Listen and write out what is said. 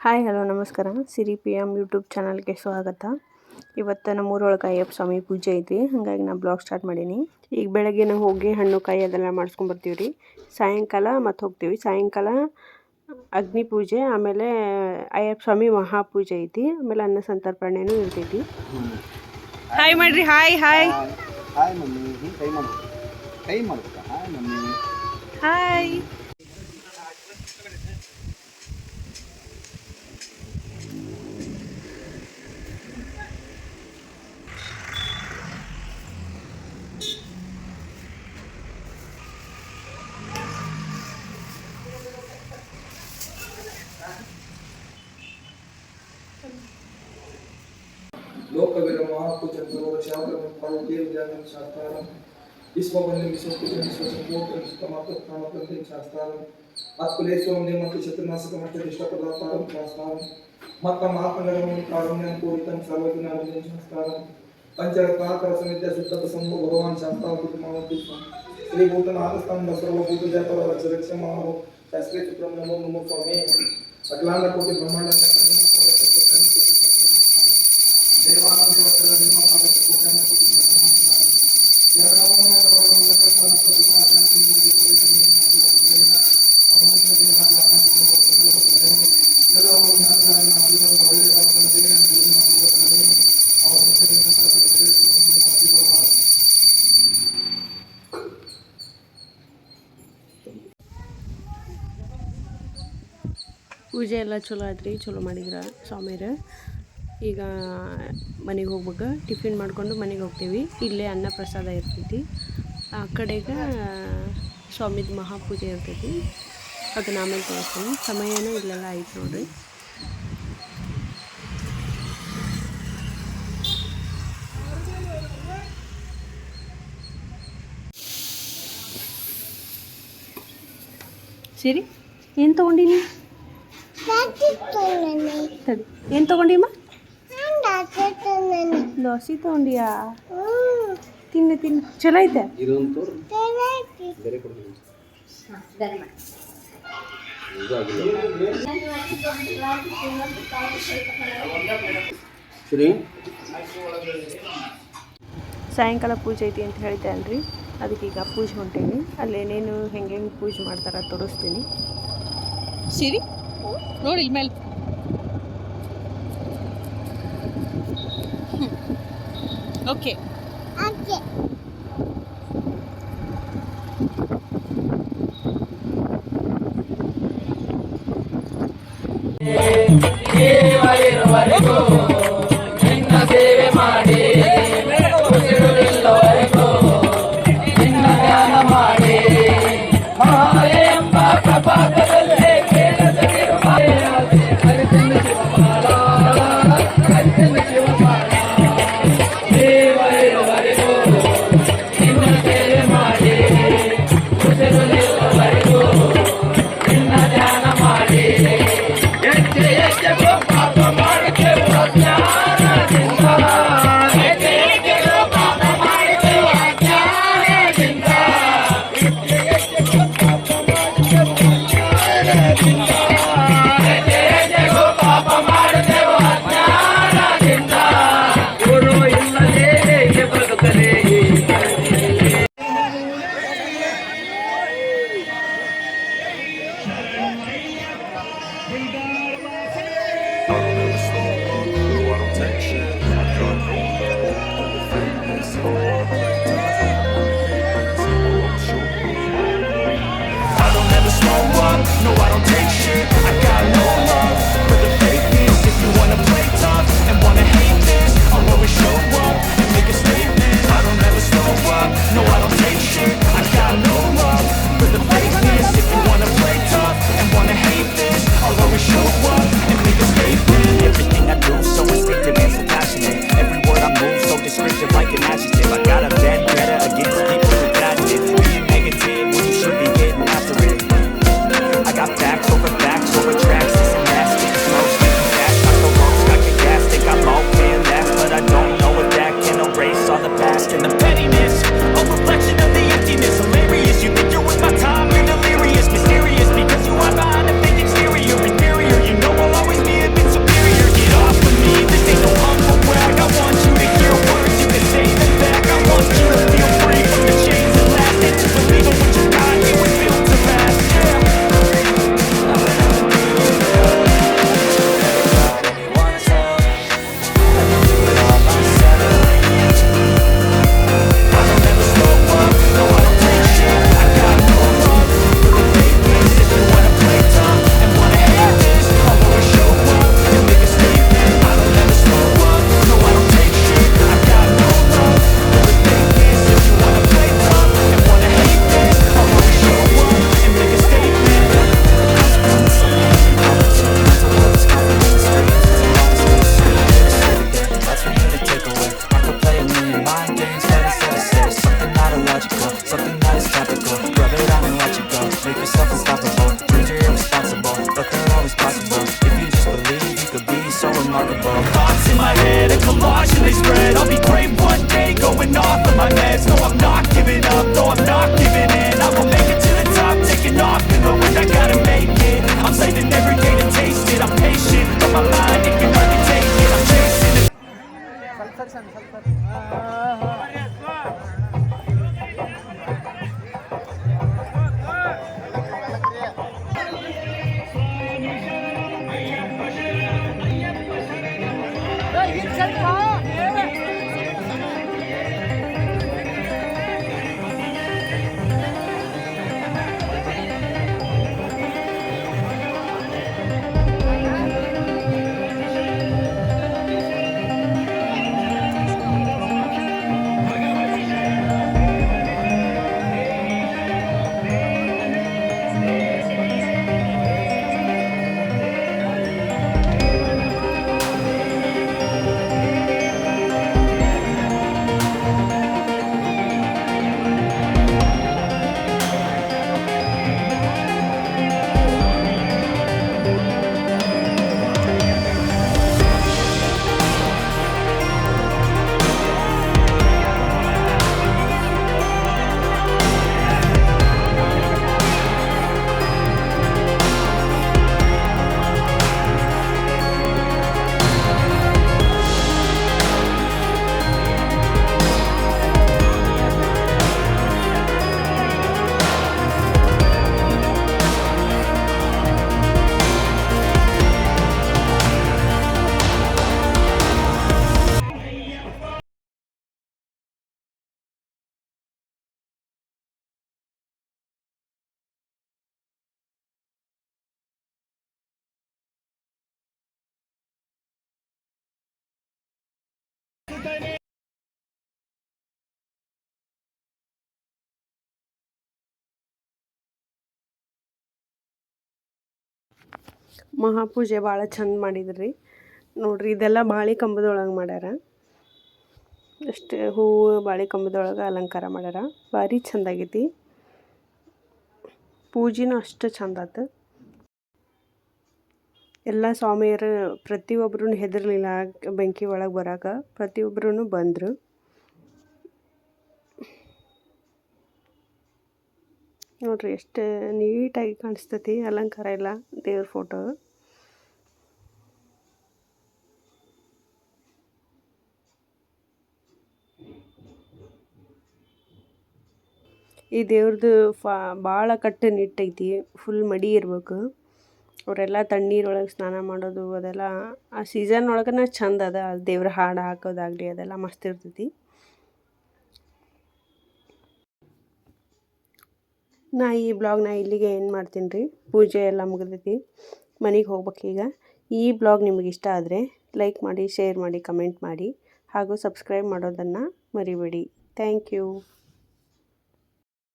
Hi hello ನಮಸ್ಕಾರ. ಸಿರಿ P M YouTube ಚಾನಲ್ಗೆ ಸ್ವಾಗತ. ಇವತ್ತು ನಮ್ಮ ಊರೊಳಗೆ ಅಯ್ಯಪ್ಪ ಸ್ವಾಮಿ ಪೂಜೆ ಐತಿ, ಹಾಗಾಗಿ ನಾನು ಬ್ಲಾಗ್ ಸ್ಟಾರ್ಟ್ ಮಾಡೀನಿ. ಈಗ ಬೆಳಗ್ಗೆ ನಾವು ಹೋಗಿ ಹಣ್ಣು ಕಾಯಿ ಅದೆಲ್ಲ ಮಾಡಿಸ್ಕೊಂಬರ್ತೀವಿ ರೀ. ಸಾಯಂಕಾಲ ಮತ್ತೆ ಹೋಗ್ತೀವಿ. ಸಾಯಂಕಾಲ ಅಗ್ನಿ ಪೂಜೆ, ಆಮೇಲೆ ಅಯ್ಯಪ್ಪ ಸ್ವಾಮಿ ಮಹಾಪೂಜೆ ಐತಿ, ಆಮೇಲೆ ಅನ್ನ ಸಂತರ್ಪಣೆನೂ ಇರ್ತೈತಿ. ಹಾಯ್ ಮಾಡ್ರಿ. Hi hi hi mummy. ಕೈ ಮಾಡ್ಬೇಕಾ? Hi mummy. ಹಾಯ್. शास्त्रम विश्ववन्य विश्वपूजन विश्वसंभोग विश्वमात्रम शास्त्रम अत्कुलेश्वरं देवमति चतुर्मासकमष्टदिष्टपदार्थारं शास्त्रम मत्त महापनरम कारुण्यं पूरितं सर्वज्ञानं शास्त्रम पंचरत्नाकर समेत शुद्ध संभो भगवान शास्त्रावतिमावति श्री भूतनाथस्थं सर्वभूतजातव रक्षमाहो शास्त्रे चित्रं नमो नमो स्वामी अखिलांड कोटि ब्रह्मांड देवानां देवतः निर्मा पादस्य कोट्यानां कोटि नमस्कार या रामों तवरमं नरसार सदुपाचान निमोदि कोलेशन निमोदि अमोन्य देवानां आकाशित होतले चलो हम ज्ञान नाजीवन बड़े बात करते हैं गुरु नाजीवन करते हैं और उनके दिन में तरफ बड़े गुरु नाजीवन ಪೂಜೆ ಎಲ್ಲ ಚಲೋ ಆಯ್ತು, ಚಲೋ ಮಾಡಿದ್ರ ಸ್ವಾಮಿಯರು. ಈಗ ಮನೆಗೆ ಹೋಗ್ಬೇಕು, ಟಿಫಿನ್ ಮಾಡ್ಕೊಂಡು ಮನೆಗೆ ಹೋಗ್ತೀವಿ. ಇಲ್ಲೇ ಅನ್ನ ಪ್ರಸಾದ ಇರ್ತೈತಿ. ಆ ಕಡೆಗೆ ಸ್ವಾಮಿದು ಮಹಾಪೂಜೆ ಇರ್ತೈತಿ, ಅದನ್ನ ಆಮೇಲೆ ತೋರಿಸ್ತೀನಿ. ಸಮಯನೂ ಇಲ್ಲೆಲ್ಲ ಆಯ್ತು ನೋಡ್ರಿ. ಸರಿ, ಏನು ತೊಗೊಂಡಿನಿ? ಏನು ತೊಗೊಂಡಿಮ್ಮ? ದೋಸೆ ತೊಗೊಂಡಿಯಾ? ತಿನ್ನು ತಿನ್ನು, ಚಲೋ ಐತೆ. ಸಾಯಂಕಾಲ ಪೂಜೆ ಐತಿ ಅಂತ ಹೇಳಿದ್ದೆ ಅಲ್ರಿ, ಅದಕ್ಕೆ ಈಗ ಪೂಜೆ ಹೊಂಟೇನಿ. ಅಲ್ಲೇನೇನು ಹೆಂಗೆ ಪೂಜೆ ಮಾಡ್ತಾರ ತೋರಿಸ್ತೀನಿ. ಸಿರಿ ನೋಡಿ ಇಲ್ಲಿ ಮೇಲೆ. ಓಕೆ ಸೇವೆ ಮಾಡಿ ಮಾಡಿ ಎಂಬ ಪ್ರಭಾತದಲ್ಲಿ ಪಾಪ ಮಾಡುತ್ತೇವೆ. head. I'll be great one day, going off of my meds. No, I'm not giving up, no, I'm not giving in. I will make it to the top, taking off in the wind. I gotta make it, I'm saving every day to taste it. I'm patient, but my mind, it can hardly take it. I'm chasing it. ಮಹಾಪೂಜೆ ಭಾಳ ಚಂದ ಮಾಡಿದ್ರಿ ನೋಡ್ರಿ. ಇದೆಲ್ಲ ಬಾಳೆ ಕಂಬದೊಳಗೆ ಮಾಡ್ಯಾರ. ಅಷ್ಟು ಹೂವು ಬಾಳೆ ಕಂಬದೊಳಗೆ ಅಲಂಕಾರ ಮಾಡ್ಯಾರ. ಭಾರಿ ಚಂದಾಗೈತಿ. ಪೂಜೆನೂ ಅಷ್ಟು ಚಂದ ಆತು. ಎಲ್ಲ ಸ್ವಾಮಿಯರು ಪ್ರತಿಯೊಬ್ಬರೂ ಹೆದರ್ಲಿಲ್ಲ ಬೆಂಕಿ ಒಳಗೆ ಬರೋಕೆ. ಪ್ರತಿಯೊಬ್ಬರೂ ಬಂದರು. ನೋಡ್ರಿ ಎಷ್ಟು ನೀಟಾಗಿ ಕಾಣಿಸ್ತೈತಿ ಅಲಂಕಾರ ಎಲ್ಲ ದೇವ್ರ ಫೋಟೋ. ಈ ದೇವ್ರದ್ದು ಭಾಳ ಕಟ್ಟುನಿಟ್ಟೈತಿ. ಫುಲ್ ಮಡಿ ಇರ್ಬೇಕು. ಅವರೆಲ್ಲ ತಣ್ಣೀರೊಳಗೆ ಸ್ನಾನ ಮಾಡೋದು ಅದೆಲ್ಲ ಆ ಸೀಸನ್ ಒಳಗನ ಚಂದ ಅದ. ದೇವ್ರ ಹಾಡು ಹಾಕೋದಾಗಲಿ ಅದೆಲ್ಲ ಮಸ್ತ್ ಇರ್ತೈತಿ. ಈ ಬ್ಲಾಗ್ನ ಇಲ್ಲಿಗೆ ಏನು ಮಾಡ್ತೀನಿ ರೀ. ಪೂಜೆ ಎಲ್ಲ ಮುಗಿದೈತಿ, ಮನೆಗೆ ಹೋಗ್ಬೇಕೀಗ. ಈ ಬ್ಲಾಗ್ ನಿಮಗೆ ಇಷ್ಟ ಆದರೆ ಲೈಕ್ ಮಾಡಿ, ಶೇರ್ ಮಾಡಿ, ಕಮೆಂಟ್ ಮಾಡಿ ಹಾಗೂ ಸಬ್ಸ್ಕ್ರೈಬ್ ಮಾಡೋದನ್ನು ಮರಿಬೇಡಿ. Thank you.